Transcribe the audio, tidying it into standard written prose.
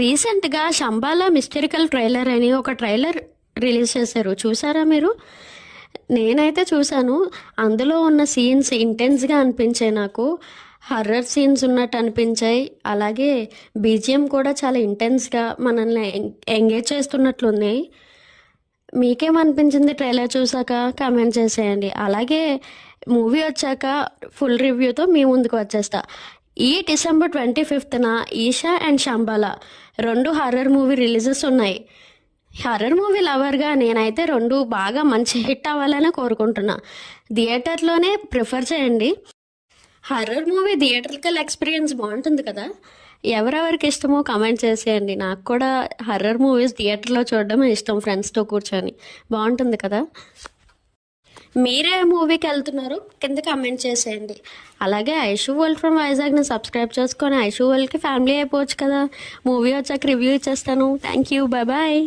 రీసెంట్గా శంబాలా మిస్టరికల్ ట్రైలర్ అని ఒక ట్రైలర్ రిలీజ్ చేశారు. చూసారా మీరు? నేనైతే చూశాను. అందులో ఉన్న సీన్స్ ఇంటెన్స్గా అనిపించాయి నాకు. హర్రర్ సీన్స్ ఉన్నట్టు అనిపించాయి. అలాగే బీజిఎం కూడా చాలా ఇంటెన్స్గా మనల్ని ఎంగేజ్ చేస్తున్నట్లున్నాయి. మీకేమనిపించింది ట్రైలర్ చూసాక? కామెంట్ చేసేయండి. అలాగే మూవీ వచ్చాక ఫుల్ రివ్యూతో మీ ముందుకు వచ్చేస్తా. ఈ డిసెంబర్ 25న Eesha and Shambhala 2 horror movie releases ఉన్నాయి. హర్రర్ మూవీ లవర్గా నేనైతే 2 బాగా మంచి హిట్ అవ్వాలని కోరుకుంటున్నా. థియేటర్లోనే ప్రిఫర్ చేయండి. హర్రర్ మూవీ థియేటర్కల్ ఎక్స్పీరియన్స్ బాగుంటుంది కదా. ఎవరెవరికి ఇష్టమో కామెంట్ చేసేయండి. నాకు కూడా హర్రర్ మూవీస్ థియేటర్లో చూడడమే ఇష్టం, ఫ్రెండ్స్తో కూర్చొని. బాగుంటుంది కదా. మీరే మూవీకి వెళ్తున్నారు కింద కామెంట్ చేసేయండి. అలాగే ఐషు వరల్డ్ ఫ్రమ్ వైజాగ్ని సబ్స్క్రైబ్ చేసుకొని ఐషు వరల్డ్కి ఫ్యామిలీ అయిపోవచ్చు కదా. మూవీ వచ్చాక రివ్యూ ఇచ్చేస్తాను. Thank you, bye bye.